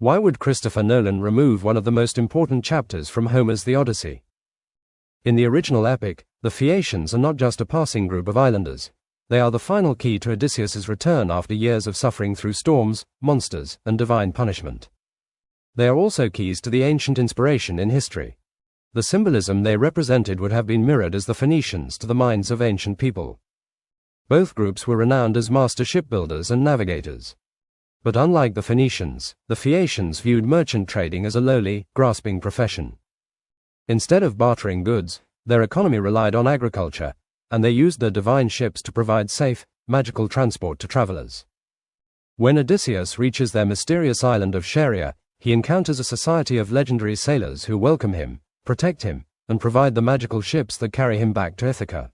Why would Christopher Nolan remove one of the most important chapters from Homer's The Odyssey? In the original epic, the Phaeacians are not just a passing group of islanders. They are the final key to Odysseus's return after years of suffering through storms, monsters, and divine punishment. They are also keys to the ancient inspiration in history. The symbolism they represented would have been mirrored as the Phoenicians to the minds of ancient people. Both groups were renowned as master shipbuilders and navigators. But unlike the Phoenicians, the Phaeacians viewed merchant trading as a lowly, grasping profession. Instead of bartering goods, their economy relied on agriculture, and they used their divine ships to provide safe, magical transport to travelers. When Odysseus reaches their mysterious island of Scheria, he encounters a society of legendary sailors who welcome him, protect him, and provide the magical ships that carry him back to Ithaca.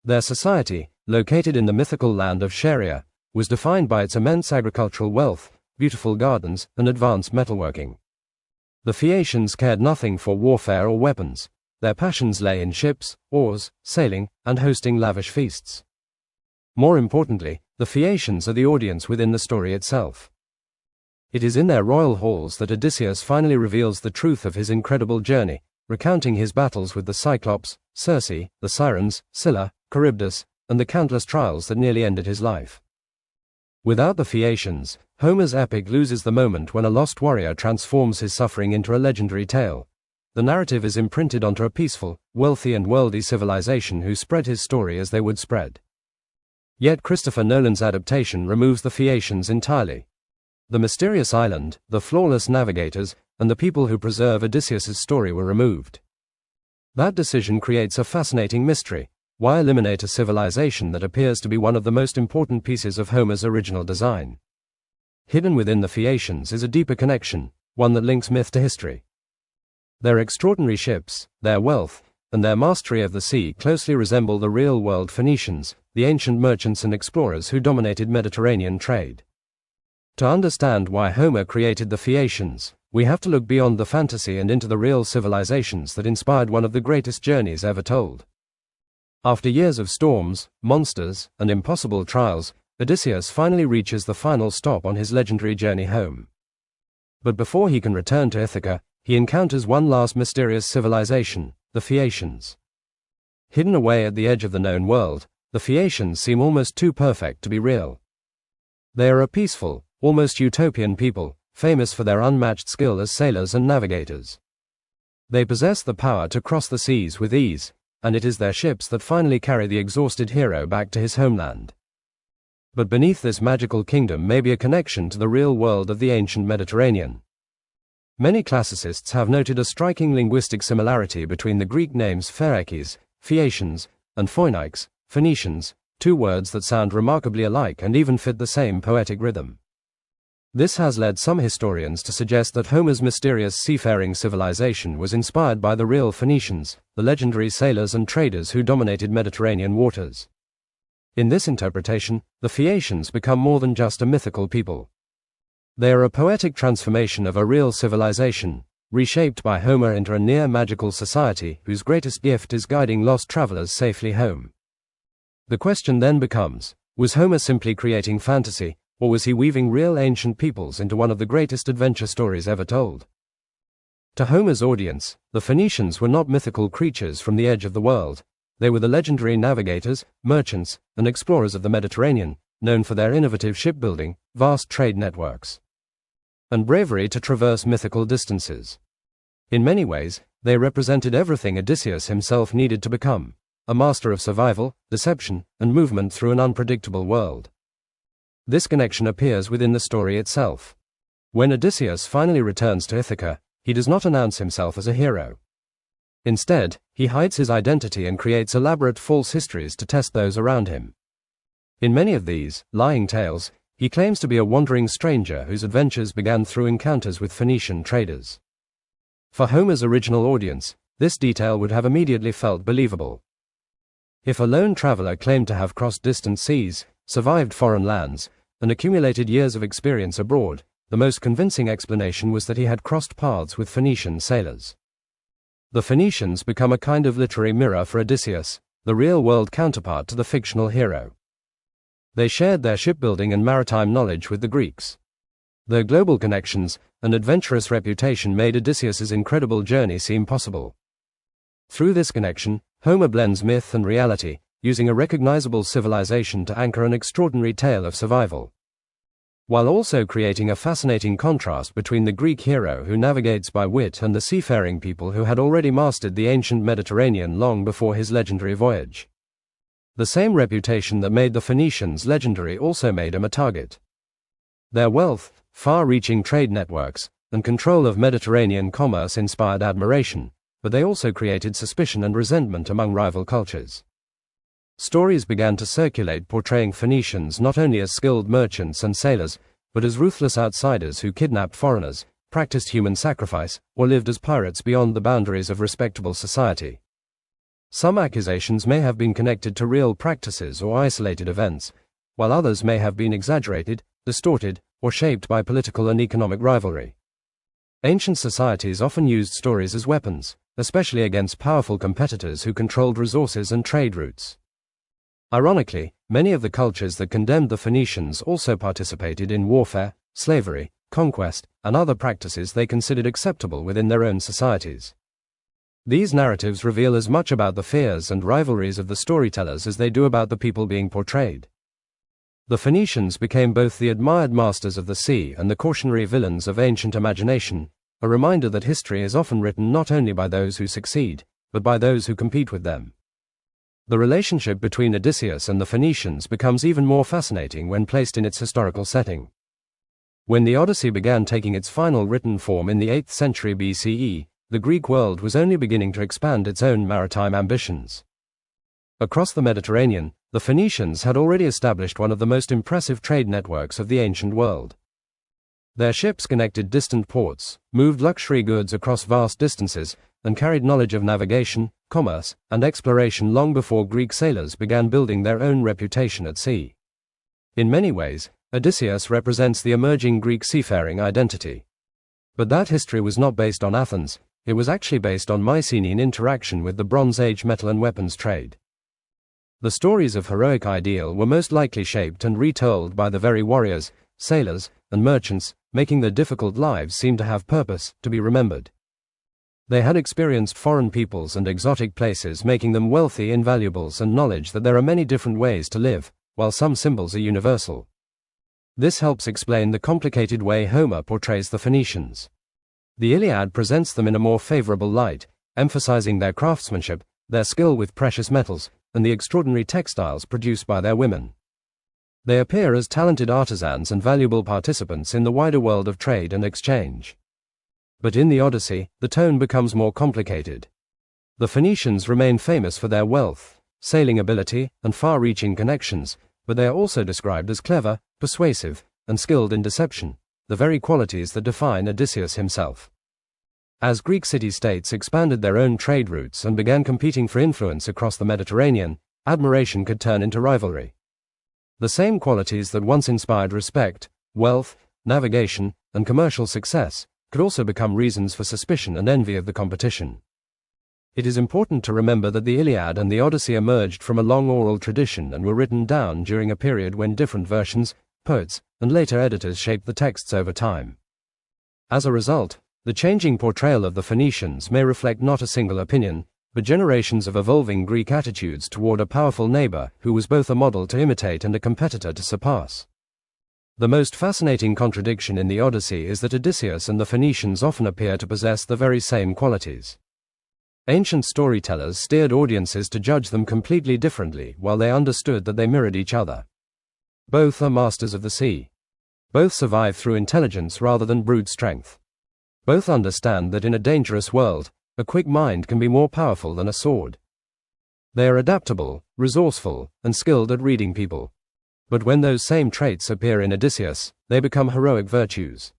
Their society, located in the mythical land of Scheria, was defined by its immense agricultural wealth, beautiful gardens, and advanced metalworking. The Phaeacians cared nothing for warfare or weapons. Their passions lay in ships, oars, sailing, and hosting lavish feasts. More importantly, the Phaeacians are the audience within the story itself. It is in their royal halls that Odysseus finally reveals the truth of his incredible journey, recounting his battles with the Cyclops, Circe, the Sirens, Scylla, Charybdis, and the countless trials that nearly ended his life. Without the Phaeacians, Homer's epic loses the moment when a lost warrior transforms his suffering into a legendary tale. The narrative is imprinted onto a peaceful, wealthy and worldly civilization who spread his story as they would spread. Yet Christopher Nolan's adaptation removes the Phaeacians entirely. The mysterious island, the flawless navigators, and the people who preserve Odysseus's story were removed. That decision creates a fascinating mystery. Why eliminate a civilization that appears to be one of the most important pieces of Homer's original design? Hidden within the Phaeacians is a deeper connection, one that links myth to history. Their extraordinary ships, their wealth, and their mastery of the sea closely resemble the real-world Phoenicians, the ancient merchants and explorers who dominated Mediterranean trade. To understand why Homer created the Phaeacians, we have to look beyond the fantasy and into the real civilizations that inspired one of the greatest journeys ever told. After years of storms, monsters, and impossible trials, Odysseus finally reaches the final stop on his legendary journey home. But before he can return to Ithaca, he encounters one last mysterious civilization, the Phaeacians. Hidden away at the edge of the known world, the Phaeacians seem almost too perfect to be real. They are a peaceful, almost utopian people, famous for their unmatched skill as sailors and navigators. They possess the power to cross the seas with ease, and it is their ships that finally carry the exhausted hero back to his homeland. But beneath this magical kingdom may be a connection to the real world of the ancient Mediterranean. Many classicists have noted a striking linguistic similarity between the Greek names Phaeaces, Phaeacians, and Phoenicians, Phoenicians, two words that sound remarkably alike and even fit the same poetic rhythm. This has led some historians to suggest that Homer's mysterious seafaring civilization was inspired by the real Phoenicians, the legendary sailors and traders who dominated Mediterranean waters. In this interpretation, the Phaeacians become more than just a mythical people. They are a poetic transformation of a real civilization, reshaped by Homer into a near-magical society whose greatest gift is guiding lost travelers safely home. The question then becomes, was Homer simply creating fantasy, or was he weaving real ancient peoples into one of the greatest adventure stories ever told? To Homer's audience, the Phoenicians were not mythical creatures from the edge of the world. They were the legendary navigators, merchants, and explorers of the Mediterranean, known for their innovative shipbuilding, vast trade networks, and bravery to traverse mythical distances. In many ways, they represented everything Odysseus himself needed to become, a master of survival, deception, and movement through an unpredictable world. This connection appears within the story itself. When Odysseus finally returns to Ithaca, he does not announce himself as a hero. Instead, he hides his identity and creates elaborate false histories to test those around him. In many of these lying tales, he claims to be a wandering stranger whose adventures began through encounters with Phoenician traders. For Homer's original audience, this detail would have immediately felt believable. If a lone traveler claimed to have crossed distant seas, survived foreign lands, and accumulated years of experience abroad, the most convincing explanation was that he had crossed paths with Phoenician sailors. The Phoenicians become a kind of literary mirror for Odysseus, the real-world counterpart to the fictional hero. They shared their shipbuilding and maritime knowledge with the Greeks. Their global connections, an adventurous reputation made Odysseus's incredible journey seem possible. Through this connection, Homer blends myth and reality, using a recognizable civilization to anchor an extraordinary tale of survival, while also creating a fascinating contrast between the Greek hero who navigates by wit and the seafaring people who had already mastered the ancient Mediterranean long before his legendary voyage. The same reputation that made the Phaeacians legendary also made them a target. Their wealth, far-reaching trade networks, and control of Mediterranean commerce inspired admiration, but they also created suspicion and resentment among rival cultures. Stories began to circulate portraying Phaeacians not only as skilled merchants and sailors, but as ruthless outsiders who kidnapped foreigners, practiced human sacrifice, or lived as pirates beyond the boundaries of respectable society. Some accusations may have been connected to real practices or isolated events, while others may have been exaggerated, distorted, or shaped by political and economic rivalry. Ancient societies often used stories as weapons, especially against powerful competitors who controlled resources and trade routes. Ironically, many of the cultures that condemned the Phaeacians also participated in warfare, slavery, conquest, and other practices they considered acceptable within their own societies. These narratives reveal as much about the fears and rivalries of the storytellers as they do about the people being portrayed. The Phaeacians became both the admired masters of the sea and the cautionary villains of ancient imagination, a reminder that history is often written not only by those who succeed, but by those who compete with them. The relationship between Odysseus and the Phaeacians becomes even more fascinating when placed in its historical setting. When the Odyssey began taking its final written form in the 8th century BCE, the Greek world was only beginning to expand its own maritime ambitions. Across the Mediterranean, the Phaeacians had already established one of the most impressive trade networks of the ancient world. Their ships connected distant ports, moved luxury goods across vast distances, and carried knowledge of navigation, commerce, and exploration long before Greek sailors began building their own reputation at sea. In many ways, Odysseus represents the emerging Greek seafaring identity. But that history was not based on Athens, it was actually based on Mycenaean interaction with the Bronze Age metal and weapons trade. The stories of heroic ideal were most likely shaped and retold by the very warriors, sailors, and merchants, making their difficult lives seem to have purpose, to be remembered. They had experienced foreign peoples and exotic places, making them wealthy in valuables and knowledge that there are many different ways to live, while some symbols are universal. This helps explain the complicated way Homer portrays the Phaeacians. The Iliad presents them in a more favorable light, emphasizing their craftsmanship, their skill with precious metals, and the extraordinary textiles produced by their women. They appear as talented artisans and valuable participants in the wider world of trade and exchange. But in the Odyssey, the tone becomes more complicated. The Phaeacians remain famous for their wealth, sailing ability, and far-reaching connections, but they are also described as clever, persuasive, and skilled in deception, the very qualities that define Odysseus himself. As Greek city-states expanded their own trade routes and began competing for influence across the Mediterranean, admiration could turn into rivalry. The same qualities that once inspired respect, wealth, navigation, and commercial success could also become reasons for suspicion and envy of the competition. It is important to remember that the Iliad and the Odyssey emerged from a long oral tradition and were written down during a period when different versions, poets, and later editors shaped the texts over time. As a result, the changing portrayal of the Phaeacians may reflect not a single opinion, but generations of evolving Greek attitudes toward a powerful neighbor who was both a model to imitate and a competitor to surpass. The most fascinating contradiction in the Odyssey is that Odysseus and the Phaeacians often appear to possess the very same qualities. Ancient storytellers steered audiences to judge them completely differently while they understood that they mirrored each other. Both are masters of the sea. Both survive through intelligence rather than brute strength. Both understand that in a dangerous world, a quick mind can be more powerful than a sword. They are adaptable, resourceful, and skilled at reading people. But when those same traits appear in Odysseus, they become heroic virtues.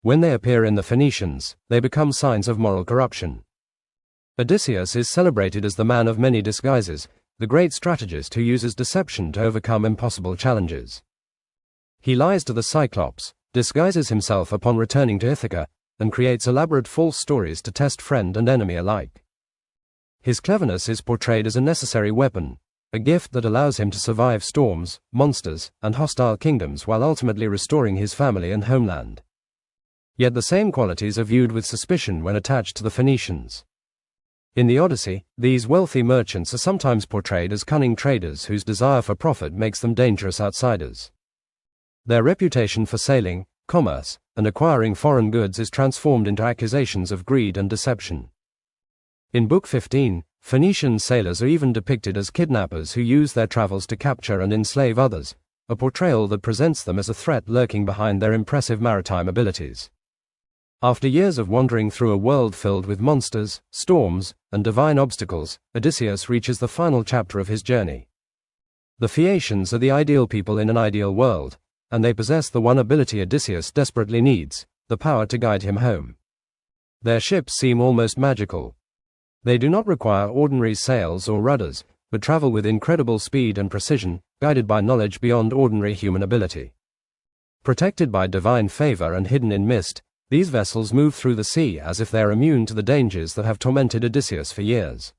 When they appear in the Phaeacians, they become signs of moral corruption. Odysseus is celebrated as the man of many disguises, the great strategist who uses deception to overcome impossible challenges. He lies to the Cyclops, disguises himself upon returning to Ithaca, and creates elaborate false stories to test friend and enemy alike. His cleverness is portrayed as a necessary weapon, a gift that allows him to survive storms, monsters, and hostile kingdoms while ultimately restoring his family and homeland. Yet the same qualities are viewed with suspicion when attached to the Phaeacians. In the Odyssey, these wealthy merchants are sometimes portrayed as cunning traders whose desire for profit makes them dangerous outsiders. Their reputation for sailing, commerce, and acquiring foreign goods is transformed into accusations of greed and deception. In Book 15, Phoenician sailors are even depicted as kidnappers who use their travels to capture and enslave others, a portrayal that presents them as a threat lurking behind their impressive maritime abilities. After years of wandering through a world filled with monsters, storms, and divine obstacles, Odysseus reaches the final chapter of his journey. The Phaeacians are the ideal people in an ideal world, and they possess the one ability Odysseus desperately needs, the power to guide him home. Their ships seem almost magical. They do not require ordinary sails or rudders, but travel with incredible speed and precision, guided by knowledge beyond ordinary human ability. Protected by divine favor and hidden in mist, these vessels move through the sea as if they are immune to the dangers that have tormented Odysseus for years.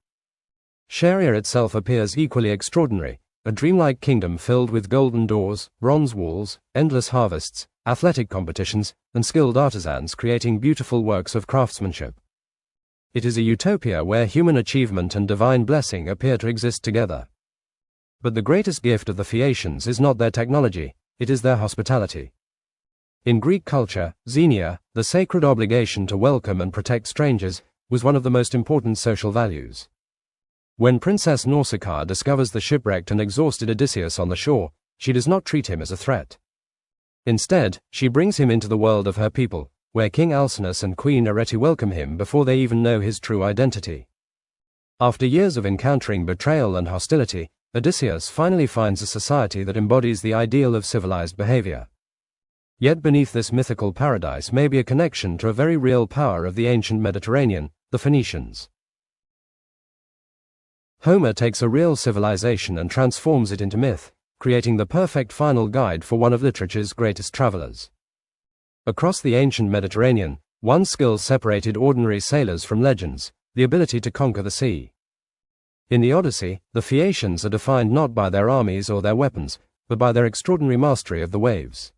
Scheria itself appears equally extraordinary, a dreamlike kingdom filled with golden doors, bronze walls, endless harvests, athletic competitions, and skilled artisans creating beautiful works of craftsmanship. It is a utopia where human achievement and divine blessing appear to exist together. But the greatest gift of the Phaeacians is not their technology, it is their hospitality. In Greek culture, Xenia, the sacred obligation to welcome and protect strangers, was one of the most important social values. When Princess Nausicaa discovers the shipwrecked and exhausted Odysseus on the shore, she does not treat him as a threat. Instead, she brings him into the world of her people, where King Alcinous and Queen Arete welcome him before they even know his true identity. After years of encountering betrayal and hostility, Odysseus finally finds a society that embodies the ideal of civilized behavior. Yet beneath this mythical paradise may be a connection to a very real power of the ancient Mediterranean, the Phoenicians. Homer takes a real civilization and transforms it into myth, creating the perfect final guide for one of literature's greatest travelers. Across the ancient Mediterranean, one skill separated ordinary sailors from legends, the ability to conquer the sea. In the Odyssey, the Phaeacians are defined not by their armies or their weapons, but by their extraordinary mastery of the waves.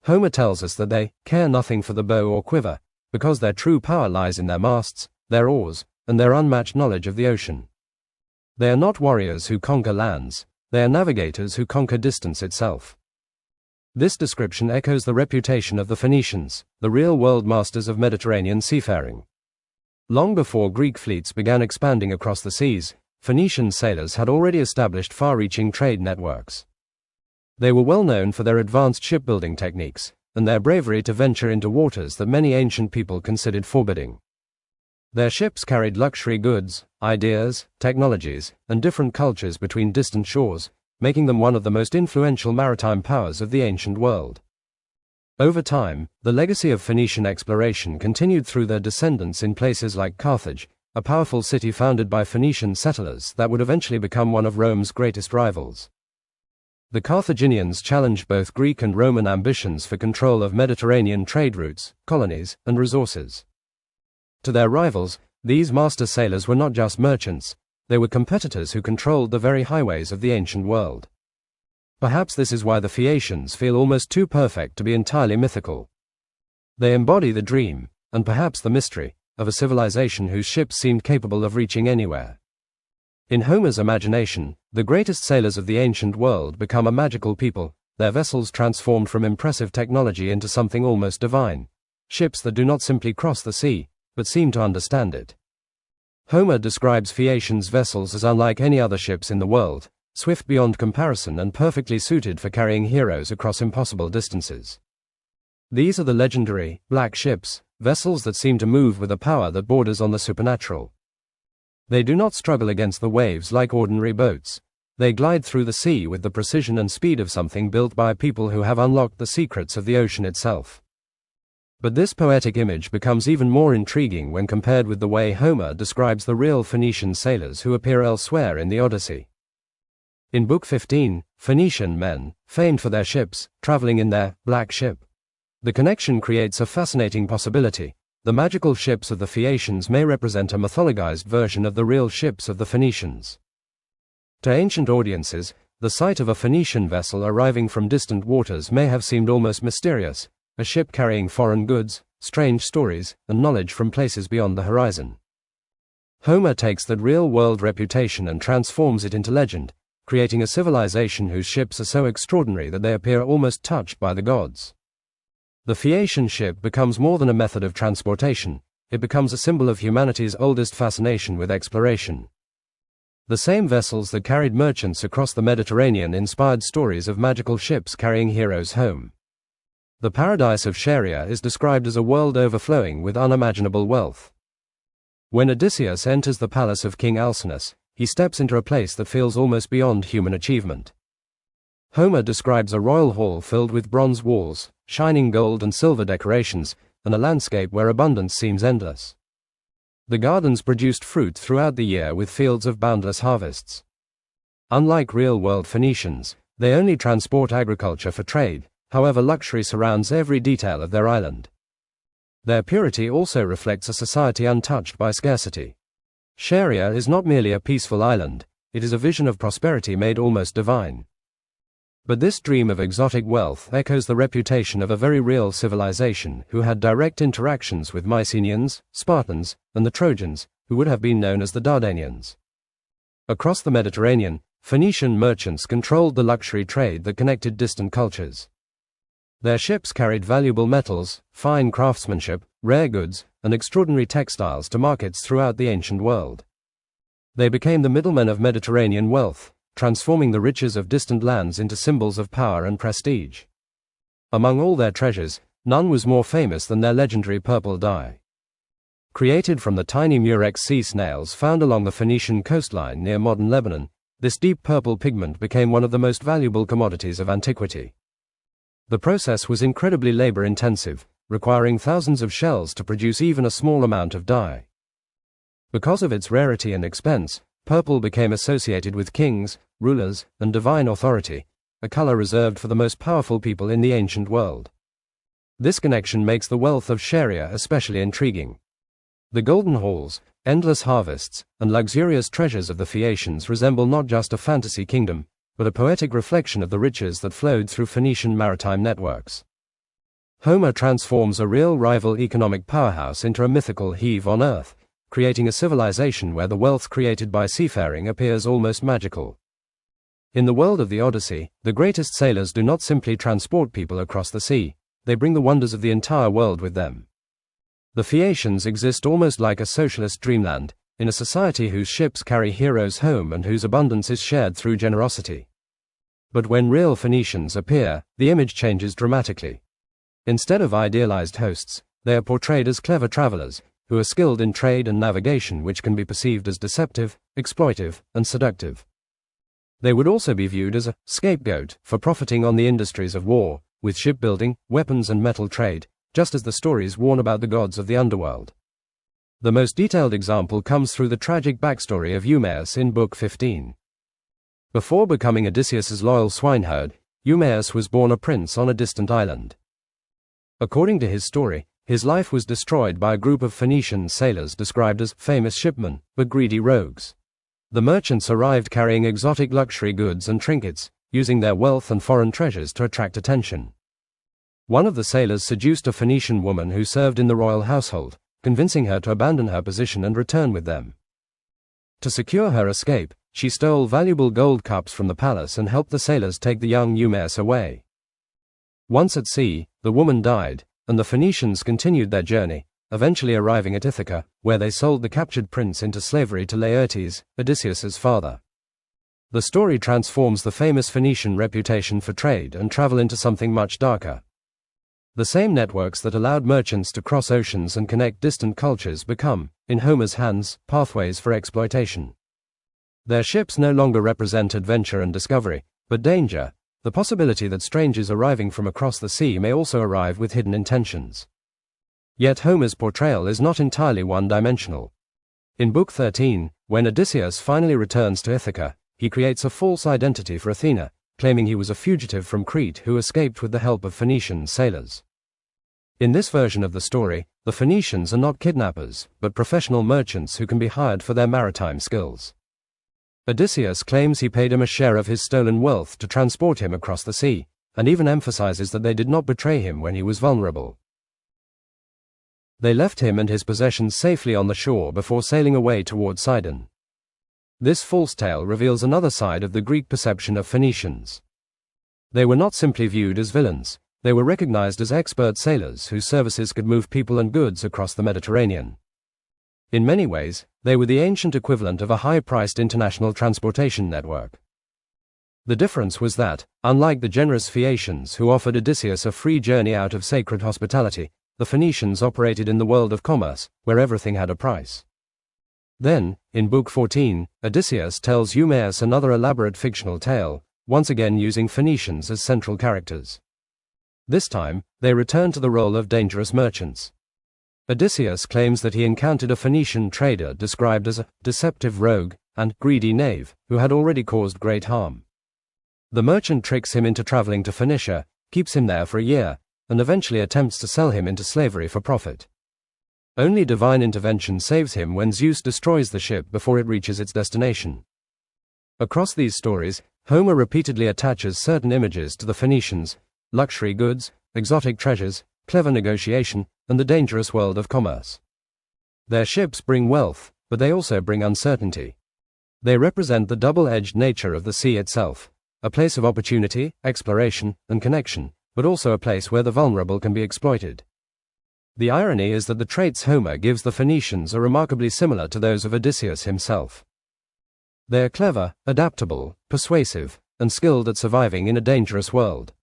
Homer tells us that they care nothing for the bow or quiver, because their true power lies in their masts, their oars, and their unmatched knowledge of the ocean. They are not warriors who conquer lands, they are navigators who conquer distance itself. This description echoes the reputation of the Phoenicians, the real-world masters of Mediterranean seafaring. Long before Greek fleets began expanding across the seas, Phoenician sailors had already established far-reaching trade networks. They were well known for their advanced shipbuilding techniques, and their bravery to venture into waters that many ancient people considered forbidding. Their ships carried luxury goods, ideas, technologies, and different cultures between distant shores, making them one of the most influential maritime powers of the ancient world. Over time, the legacy of Phoenician exploration continued through their descendants in places like Carthage, a powerful city founded by Phoenician settlers that would eventually become one of Rome's greatest rivals. The Carthaginians challenged both Greek and Roman ambitions for control of Mediterranean trade routes, colonies, and resources. To their rivals, these master sailors were not just merchants, they were competitors who controlled the very highways of the ancient world. Perhaps this is why the Phaeacians feel almost too perfect to be entirely mythical. They embody the dream, and perhaps the mystery, of a civilization whose ships seemed capable of reaching anywhere. In Homer's imagination, the greatest sailors of the ancient world become a magical people, their vessels transformed from impressive technology into something almost divine, ships that do not simply cross the sea, but seem to understand it. Homer describes Phaeacians' vessels as unlike any other ships in the world, swift beyond comparison and perfectly suited for carrying heroes across impossible distances. These are the legendary, black ships, vessels that seem to move with a power that borders on the supernatural. They do not struggle against the waves like ordinary boats. They glide through the sea with the precision and speed of something built by people who have unlocked the secrets of the ocean itself. But this poetic image becomes even more intriguing when compared with the way Homer describes the real Phoenician sailors who appear elsewhere in the Odyssey. In Book 15, Phoenician men, famed for their ships, traveling in their black ship. The connection creates a fascinating possibility. The magical ships of the Phaeacians may represent a mythologized version of the real ships of the Phoenicians. To ancient audiences, the sight of a Phoenician vessel arriving from distant waters may have seemed almost mysterious, a ship carrying foreign goods, strange stories, and knowledge from places beyond the horizon. Homer takes that real-world reputation and transforms it into legend, creating a civilization whose ships are so extraordinary that they appear almost touched by the gods. The Phaeacian ship becomes more than a method of transportation, it becomes a symbol of humanity's oldest fascination with exploration. The same vessels that carried merchants across the Mediterranean inspired stories of magical ships carrying heroes home. The paradise of Scheria is described as a world overflowing with unimaginable wealth. When Odysseus enters the palace of King Alcinous, he steps into a place that feels almost beyond human achievement. Homer describes a royal hall filled with bronze walls, shining gold and silver decorations, and a landscape where abundance seems endless. The gardens produced fruit throughout the year with fields of boundless harvests. Unlike real-world Phoenicians, they only transport agriculture for trade, however luxury surrounds every detail of their island. Their purity also reflects a society untouched by scarcity. Scheria is not merely a peaceful island, it is a vision of prosperity made almost divine. But this dream of exotic wealth echoes the reputation of a very real civilization who had direct interactions with Mycenaeans, Spartans, and the Trojans, who would have been known as the Dardanians. Across the Mediterranean, Phoenician merchants controlled the luxury trade that connected distant cultures. Their ships carried valuable metals, fine craftsmanship, rare goods, and extraordinary textiles to markets throughout the ancient world. They became the middlemen of Mediterranean wealth, transforming the riches of distant lands into symbols of power and prestige. Among all their treasures, none was more famous than their legendary purple dye. Created from the tiny murex sea snails found along the Phoenician coastline near modern Lebanon, this deep purple pigment became one of the most valuable commodities of antiquity. The process was incredibly labor-intensive, requiring thousands of shells to produce even a small amount of dye. Because of its rarity and expense, purple became associated with kings, rulers, and divine authority, a color reserved for the most powerful people in the ancient world. This connection makes the wealth of Scheria especially intriguing. The golden halls, endless harvests, and luxurious treasures of the Phaeacians resemble not just a fantasy kingdom, but a poetic reflection of the riches that flowed through Phoenician maritime networks. Homer transforms a real rival economic powerhouse into a mythical heave on earth, creating a civilization where the wealth created by seafaring appears almost magical. In the world of the Odyssey, the greatest sailors do not simply transport people across the sea, they bring the wonders of the entire world with them. The Phaeacians exist almost like a socialist dreamland, in a society whose ships carry heroes home and whose abundance is shared through generosity. But when real Phoenicians appear, the image changes dramatically. Instead of idealized hosts, they are portrayed as clever travelers, who are skilled in trade and navigation, which can be perceived as deceptive, exploitive, and seductive. They would also be viewed as a scapegoat for profiting on the industries of war, with shipbuilding, weapons and metal trade, just as the stories warn about the gods of the underworld. The most detailed example comes through the tragic backstory of Eumaeus in Book 15. Before becoming Odysseus's loyal swineherd, Eumaeus was born a prince on a distant island. According to his story, his life was destroyed by a group of Phoenician sailors described as famous shipmen, but greedy rogues. The merchants arrived carrying exotic luxury goods and trinkets, using their wealth and foreign treasures to attract attention. One of the sailors seduced a Phoenician woman who served in the royal household, convincing her to abandon her position and return with them. To secure her escape, she stole valuable gold cups from the palace and helped the sailors take the young Eumaeus away. Once at sea, the woman died, and the Phoenicians continued their journey, eventually arriving at Ithaca, where they sold the captured prince into slavery to Laertes, Odysseus's father. The story transforms the famous Phoenician reputation for trade and travel into something much darker. The same networks that allowed merchants to cross oceans and connect distant cultures become, in Homer's hands, pathways for exploitation. Their ships no longer represent adventure and discovery, but danger, the possibility that strangers arriving from across the sea may also arrive with hidden intentions. Yet Homer's portrayal is not entirely one-dimensional. In Book 13, when Odysseus finally returns to Ithaca, he creates a false identity for Athena, claiming he was a fugitive from Crete who escaped with the help of Phoenician sailors. In this version of the story, the Phoenicians are not kidnappers, but professional merchants who can be hired for their maritime skills. Odysseus claims he paid him a share of his stolen wealth to transport him across the sea, and even emphasizes that they did not betray him when he was vulnerable. They left him and his possessions safely on the shore before sailing away toward Sidon. This false tale reveals another side of the Greek perception of Phaeacians. They were not simply viewed as villains, they were recognized as expert sailors whose services could move people and goods across the Mediterranean. In many ways, they were the ancient equivalent of a high-priced international transportation network. The difference was that, unlike the generous Phaeacians who offered Odysseus a free journey out of sacred hospitality, the Phoenicians operated in the world of commerce, where everything had a price. Then, in Book 14, Odysseus tells Eumaeus another elaborate fictional tale, once again using Phoenicians as central characters. This time, they return to the role of dangerous merchants. Odysseus claims that he encountered a Phoenician trader described as a deceptive rogue and greedy knave who had already caused great harm. The merchant tricks him into traveling to Phoenicia, keeps him there for a year, and eventually attempts to sell him into slavery for profit. Only divine intervention saves him when Zeus destroys the ship before it reaches its destination. Across these stories, Homer repeatedly attaches certain images to the Phoenicians: luxury goods, exotic treasures, clever negotiation, and the dangerous world of commerce. Their ships bring wealth, but they also bring uncertainty. They represent the double-edged nature of the sea itself, a place of opportunity, exploration, and connection, but also a place where the vulnerable can be exploited. The irony is that the traits Homer gives the Phoenicians are remarkably similar to those of Odysseus himself. They are clever, adaptable, persuasive, and skilled at surviving in a dangerous world.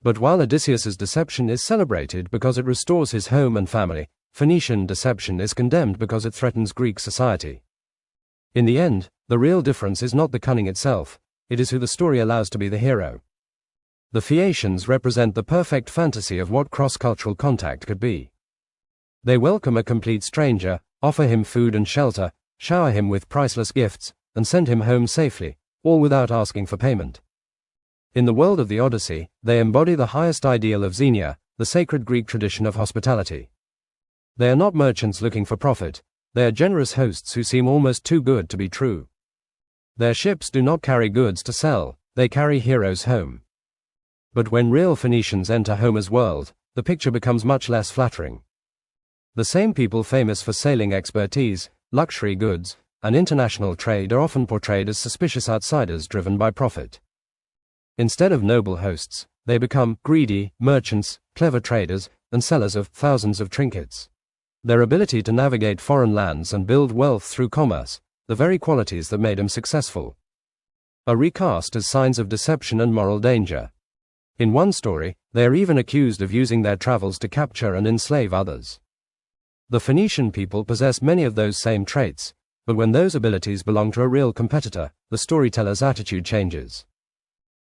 But while Odysseus's deception is celebrated because it restores his home and family, Phoenician deception is condemned because it threatens Greek society. In the end, the real difference is not the cunning itself, it is who the story allows to be the hero. The Phaeacians represent the perfect fantasy of what cross-cultural contact could be. They welcome a complete stranger, offer him food and shelter, shower him with priceless gifts, and send him home safely, all without asking for payment. In the world of the Odyssey, they embody the highest ideal of Xenia, the sacred Greek tradition of hospitality. They are not merchants looking for profit, they are generous hosts who seem almost too good to be true. Their ships do not carry goods to sell, they carry heroes home. But when real Phoenicians enter Homer's world, the picture becomes much less flattering. The same people famous for sailing expertise, luxury goods, and international trade are often portrayed as suspicious outsiders driven by profit. Instead of noble hosts, they become greedy merchants, clever traders, and sellers of thousands of trinkets. Their ability to navigate foreign lands and build wealth through commerce, the very qualities that made them successful, are recast as signs of deception and moral danger. In one story, they are even accused of using their travels to capture and enslave others. The Phoenician people possess many of those same traits, but when those abilities belong to a real competitor, the storyteller's attitude changes.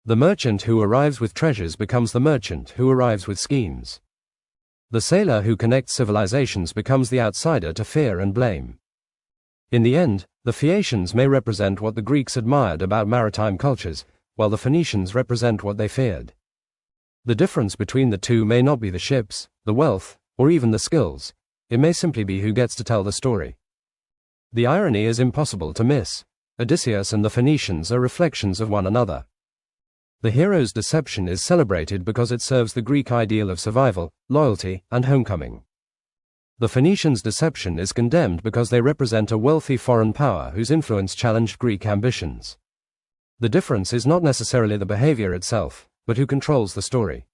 The merchant who arrives with treasures becomes the merchant who arrives with schemes. The sailor who connects civilizations becomes the outsider to fear and blame. In the end, the Phaeacians may represent what the Greeks admired about maritime cultures, while the Phoenicians represent what they feared. The difference between the two may not be the ships, the wealth, or even the skills. It may simply be who gets to tell the story. The irony is impossible to miss. Odysseus and the Phoenicians are reflections of one another. The hero's deception is celebrated because it serves the Greek ideal of survival, loyalty, and homecoming. The Phoenicians' deception is condemned because they represent a wealthy foreign power whose influence challenged Greek ambitions. The difference is not necessarily the behavior itself, but who controls the story.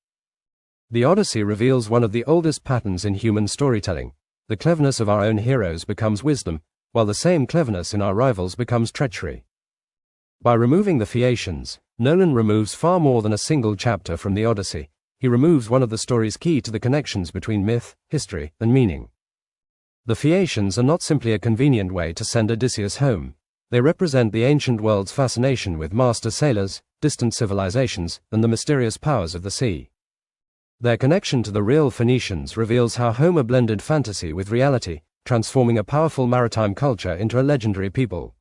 The Odyssey reveals one of the oldest patterns in human storytelling. The cleverness of our own heroes becomes wisdom, while the same cleverness in our rivals becomes treachery. By removing the Phaeacians, Nolan removes far more than a single chapter from the Odyssey. He removes one of the story's key to the connections between myth, history, and meaning. The Phaeacians are not simply a convenient way to send Odysseus home. They represent the ancient world's fascination with master sailors, distant civilizations, and the mysterious powers of the sea. Their connection to the real Phoenicians reveals how Homer blended fantasy with reality, transforming a powerful maritime culture into a legendary people.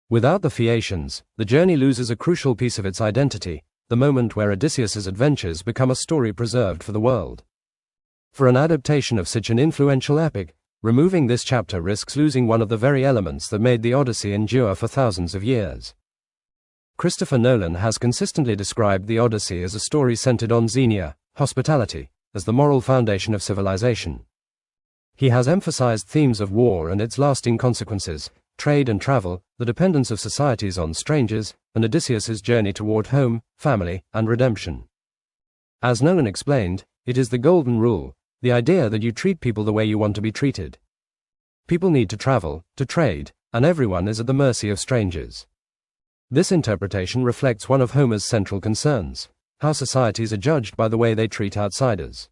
Without the Phaeacians, the journey loses a crucial piece of its identity, the moment where Odysseus's adventures become a story preserved for the world. For an adaptation of such an influential epic, removing this chapter risks losing one of the very elements that made the Odyssey endure for thousands of years. Christopher Nolan has consistently described the Odyssey as a story centered on Xenia, hospitality, as the moral foundation of civilization. He has emphasized themes of war and its lasting consequences, trade and travel, the dependence of societies on strangers, and Odysseus's journey toward home, family, and redemption. As Nolan explained, it is the golden rule, the idea that you treat people the way you want to be treated. People need to travel, to trade, and everyone is at the mercy of strangers. This interpretation reflects one of Homer's central concerns: how societies are judged by the way they treat outsiders.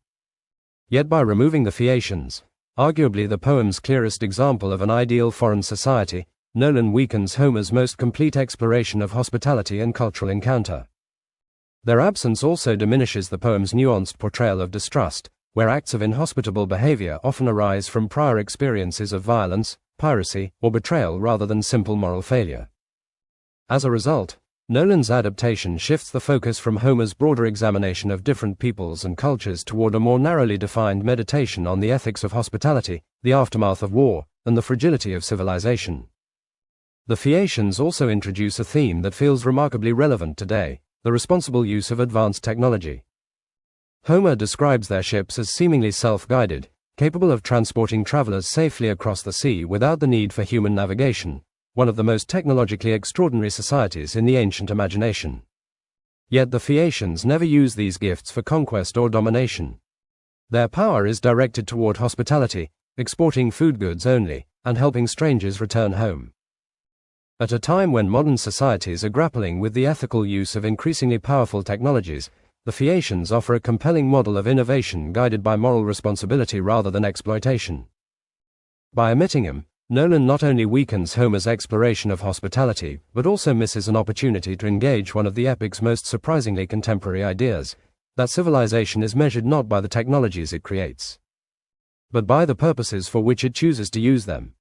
Yet by removing the Phaeacians, arguably the poem's clearest example of an ideal foreign society, Nolan weakens Homer's most complete exploration of hospitality and cultural encounter. Their absence also diminishes the poem's nuanced portrayal of distrust, where acts of inhospitable behavior often arise from prior experiences of violence, piracy, or betrayal rather than simple moral failure. As a result, Nolan's adaptation shifts the focus from Homer's broader examination of different peoples and cultures toward a more narrowly defined meditation on the ethics of hospitality, the aftermath of war, and the fragility of civilization. The Phaeacians also introduce a theme that feels remarkably relevant today: the responsible use of advanced technology. Homer describes their ships as seemingly self-guided, capable of transporting travelers safely across the sea without the need for human navigation, one of the most technologically extraordinary societies in the ancient imagination. Yet the Phaeacians never use these gifts for conquest or domination. Their power is directed toward hospitality, exporting food goods only, and helping strangers return home. At a time when modern societies are grappling with the ethical use of increasingly powerful technologies, the Phaeacians offer a compelling model of innovation guided by moral responsibility rather than exploitation. By omitting him, Nolan not only weakens Homer's exploration of hospitality, but also misses an opportunity to engage one of the epic's most surprisingly contemporary ideas: that civilization is measured not by the technologies it creates, but by the purposes for which it chooses to use them.